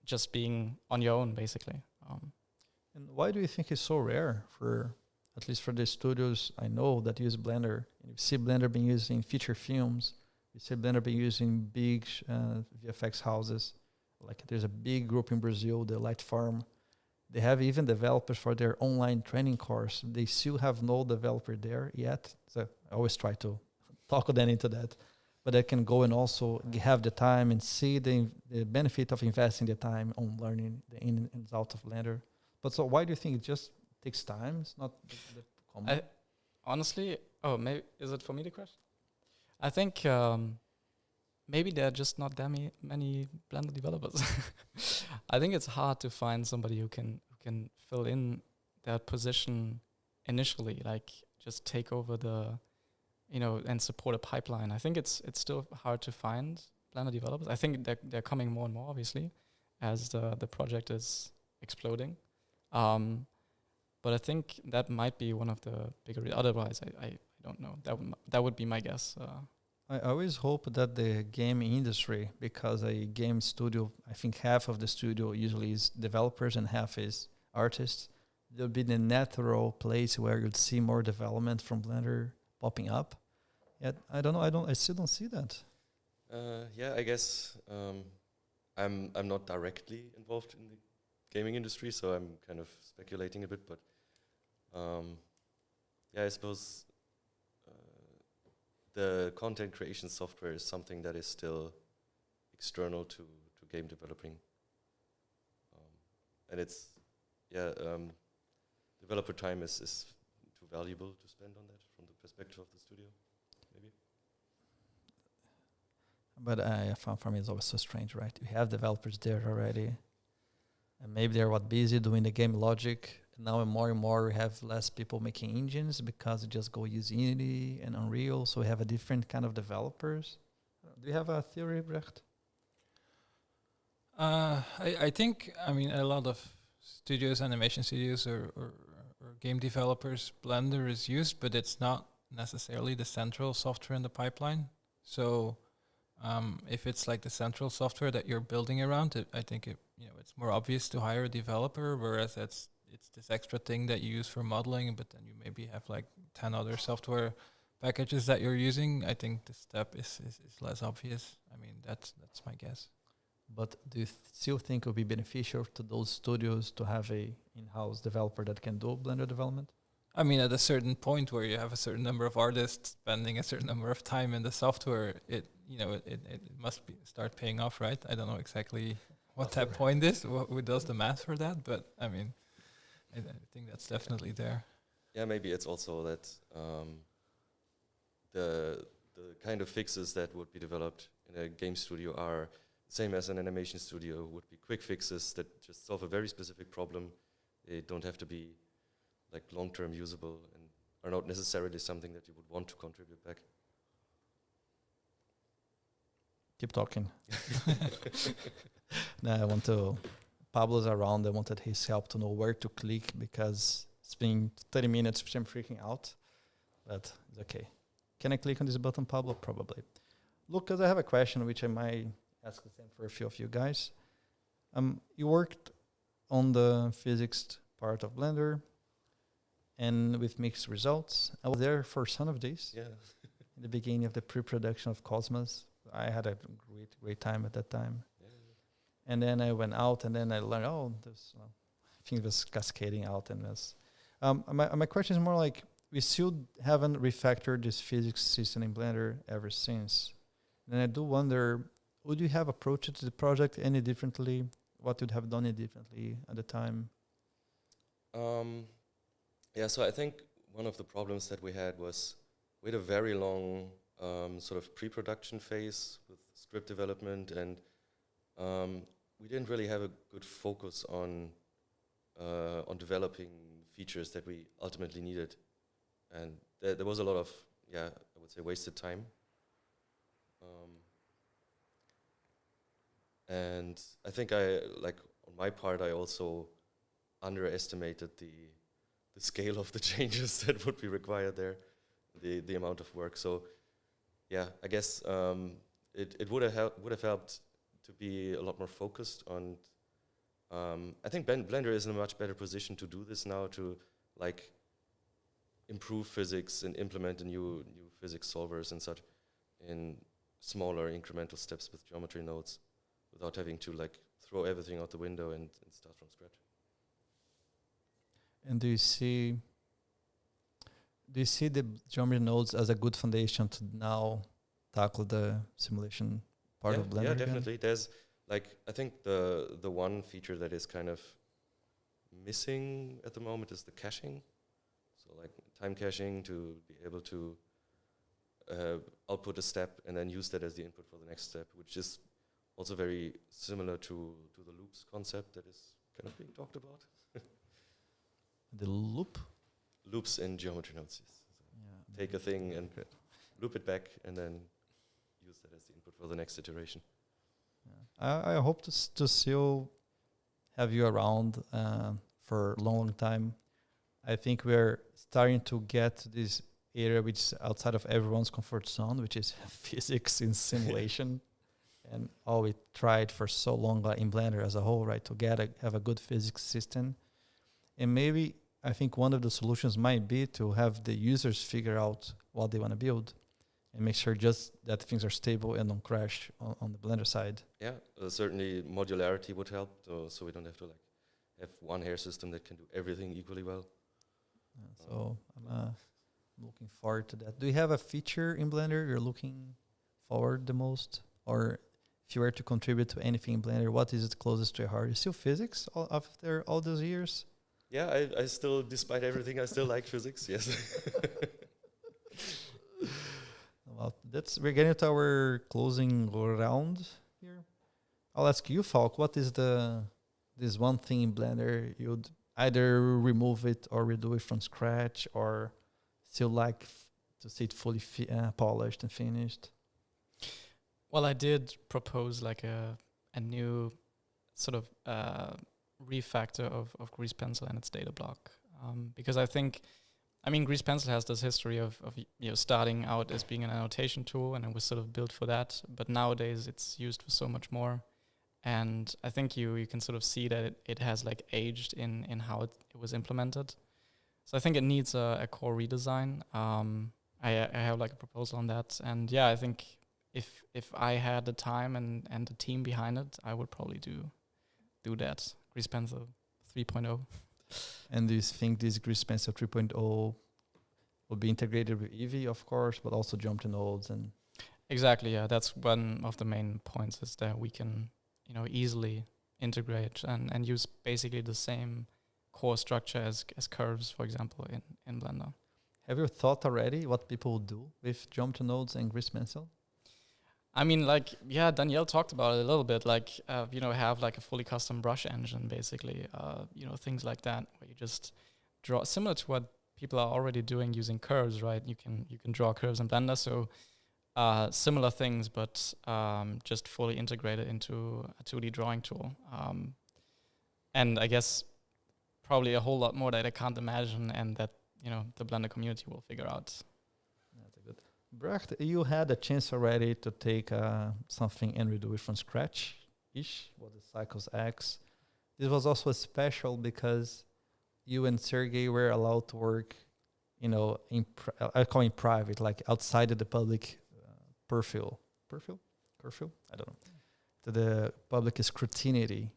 just being on your own, basically. And why do you think it's so rare for, at least for the studios I know that use Blender? You see Blender being used in feature films. You see Blender being used in big VFX houses. Like, there's a big group in Brazil, the Light Farm. They have even developers for their online training course. They still have no developer there yet. So I always try to talk them into that. But they can go and also have the time and see the benefit of investing the time on learning the in and out of Blender. But so why do you think it just takes time? It's not the common. Honestly, maybe is it for me the question? I think maybe there are just not that many Blender developers. I think it's hard to find somebody who can fill in that position initially, like just take over the, and support a pipeline. I think it's still hard to find Blender developers. I think they're coming more and more, obviously, as the project is exploding. But I think that might be one of the bigger. Otherwise, I don't know. That would be my guess. I always hope that the game industry, because a game studio, I think half of the studio usually is developers and half is artists. There'll be the natural place where you'd see more development from Blender popping up. Yet I don't know. I still don't see that. Yeah, I guess I'm not directly involved in the gaming industry, so I'm kind of speculating a bit. But yeah, I suppose the content creation software is something that is still external to game developing, and it's developer time is too valuable to spend on that from the perspective of the studio, maybe. But I found for me it's always so strange, right? You have developers there already, and maybe they're busy doing the game logic. And now and more we have less people making engines because they just go use Unity and Unreal. So we have a different kind of developers. Do you have a theory, Brecht? I think, a lot of studios, animation studios or game developers, Blender is used, but it's not necessarily the central software in the pipeline. So if it's like the central software that you're building around, I think it's more obvious to hire a developer, whereas it's it's this extra thing that you use for modeling, but then you maybe have like 10 other software packages that you're using. I think the step is less obvious. I mean, that's my guess. But do you still think it would be beneficial to those studios to have a in-house developer that can do Blender development? I mean, at a certain point where you have a certain number of artists spending a certain number of time in the software, it must start paying off, right? I don't know exactly what that point is, who does the math for that, but I mean, I think that's definitely there. Yeah, maybe it's also that the kind of fixes that would be developed in a game studio are same as an animation studio, would be quick fixes that just solve a very specific problem. They don't have to be like long-term usable and are not necessarily something that you would want to contribute back. Keep talking. No, I want to. Pablo's around. I wanted his help to know where to click because it's been 30 minutes which I'm freaking out. But it's okay. Can I click on this button, Pablo? Probably. Lucas, I have a question which I might ask the same for a few of you guys. You worked on the physics part of Blender and with mixed results. I was there for some of these. Yeah. In the beginning of the pre-production of Cosmos. I had a great time at that time. Yeah. And then I went out and then I learned, this thing was cascading out. And was, my question is more like, we still haven't refactored this physics system in Blender ever since. And I do wonder, would you have approached the project any differently? What would have done it differently at the time? Yeah, so I think one of the problems that we had was we had a very long sort of pre-production phase with script development, and we didn't really have a good focus on developing features that we ultimately needed. And there was a lot of, I would say, wasted time. And I think on my part, I also underestimated the scale of the changes that would be required there, the amount of work. So, yeah, I guess it would have helped to be a lot more focused on. I think Blender is in a much better position to do this now, to improve physics and implement new physics solvers and such in smaller incremental steps with geometry nodes, without having to throw everything out the window and start from scratch. And do you see the geometry nodes as a good foundation to now tackle the simulation part of Blender? Yeah, definitely. There's I think the one feature that is kind of missing at the moment is the caching. So time caching to be able to output a step and then use that as the input for the next step, which is also very similar to the loops concept that is kind of being talked about. The loop? Loops in geometry nodes. Yes. So take a thing and loop it back and then use that as the input for the next iteration. Yeah. I hope to still have you around for a long time. I think we're starting to get this area which is outside of everyone's comfort zone, which is physics in simulation. And all we tried for so long in Blender as a whole, right, to have a good physics system. And maybe I think one of the solutions might be to have the users figure out what they want to build and make sure just that things are stable and don't crash on the Blender side. Yeah, certainly modularity would help, so we don't have to have one hair system that can do everything equally well. So I'm looking forward to that. Do you have a feature in Blender you're looking forward the most? Or if you were to contribute to anything in Blender, what is it closest to your heart? Is still physics after all those years? Yeah, I still, despite everything, I still like physics, yes. Well, we're getting to our closing round here. I'll ask you, Falk, what is this one thing in Blender you'd either remove it or redo it from scratch, or still like to see it fully polished and finished? Well, I did propose a new sort of refactor of Grease Pencil and its data block, because I think, Grease Pencil has this history of starting out as being an annotation tool, and it was sort of built for that. But nowadays it's used for so much more, and I think you can sort of see that it has like aged in how it was implemented. So I think it needs a core redesign. I have like a proposal on that, and yeah, I think if I had the time and the team behind it, I would probably do that. Grease Pencil 3.0. And do you think this Grease Pencil 3.0 will be integrated with Eevee, of course, but also jump to nodes and... Exactly, yeah. That's one of the main points, is that we can, easily integrate and use basically the same core structure as curves, for example, in Blender. Have you thought already what people will do with jump to nodes and Grease Pencil? I mean, Danielle talked about it a little bit, have like a fully custom brush engine, basically, things like that, where you just draw, similar to what people are already doing using curves, right? You can draw curves in Blender, so similar things, but just fully integrated into a 2D drawing tool. And I guess probably a whole lot more that I can't imagine, and that, the Blender community will figure out. That's good. Brecht, you had a chance already to take something and redo it from scratch-ish, was the Cycles X. This was also special because you and Sergey were allowed to work, I call it private, like outside of the public curfew? I don't know. To the public scrutiny.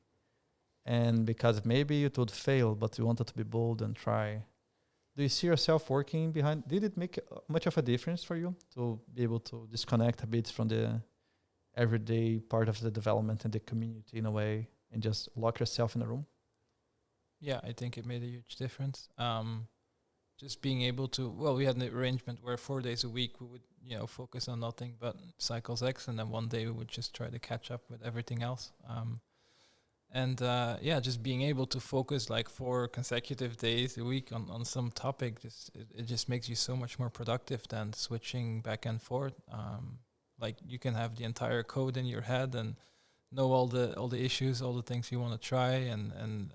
And because maybe it would fail, but you wanted to be bold and try. Do you see yourself working behind? Did it make much of a difference for you to be able to disconnect a bit from the everyday part of the development and the community in a way and just lock yourself in a room? Yeah, I think it made a huge difference. Just being able to, we had an arrangement where 4 days a week we would, focus on nothing but Cycles X, and then one day we would just try to catch up with everything else. Just being able to focus like 4 consecutive days a week on some topic, it just makes you so much more productive than switching back and forth. Like you can have the entire code in your head and know all the issues, all the things you want to try, and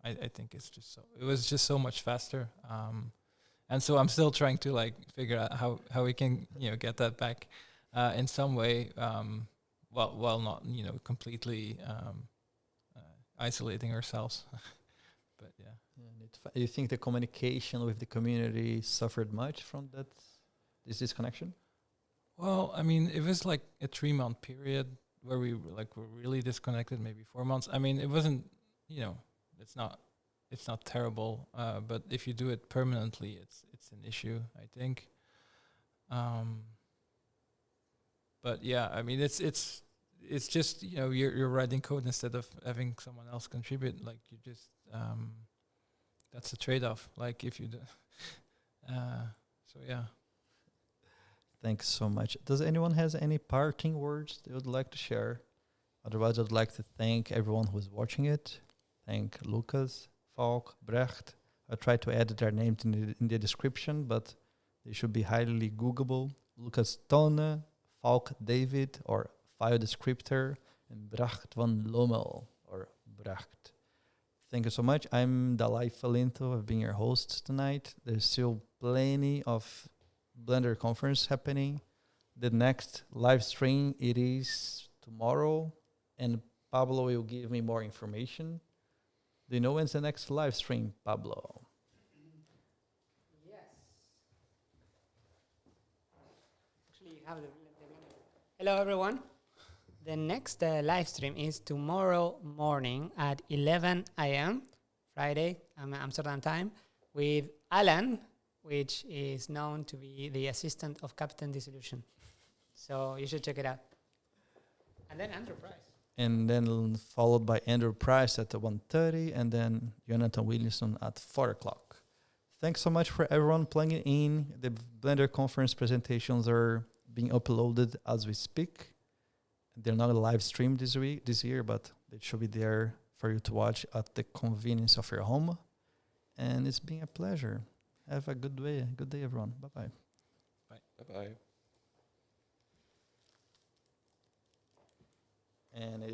I think it was just so much faster. And so I'm still trying to like figure out how we can get that back in some way, while not completely isolating ourselves. But you think the communication with the community suffered much from this disconnection? Well, I mean, it was like a 3-month period where we were really disconnected, maybe 4 months. I mean, it wasn't, it's not terrible, but if you do it permanently, it's an issue, I think. But yeah, I mean, it's just you're writing code instead of having someone else contribute. Like you just that's a trade-off. Like if you do, so yeah. Thanks so much. Does anyone has any parting words they would like to share? Otherwise, I'd like to thank everyone who's watching it. Thank Lukas, Falk, Brecht. I tried to add their names in the description, but they should be highly Googleable. Lukas Tonne, Falk David, or File Descriptor, and Brecht van Lommel, or Brecht. Thank you so much. I'm Dalai Felinto. I've been your host tonight. There's still plenty of Blender conference happening. The next live stream, it is tomorrow, and Pablo will give me more information. Do you know when's the next live stream, Pablo? Yes. Actually, you have the Hello, everyone. The next live stream is tomorrow morning at 11 a.m. Friday, Amsterdam time, with Alan, which is known to be the assistant of Captain Dissolution. So you should check it out. And then Andrew Price. And then followed by Andrew Price at 1:30, and then Jonathan Williamson at 4 o'clock. Thanks so much for everyone plugging in. The Blender conference presentations are being uploaded as we speak. They're not a live stream this year, but they should be there for you to watch at the convenience of your home. And it's been a pleasure. Have a good day. Good day, everyone. Bye-bye. Bye. Bye-bye. And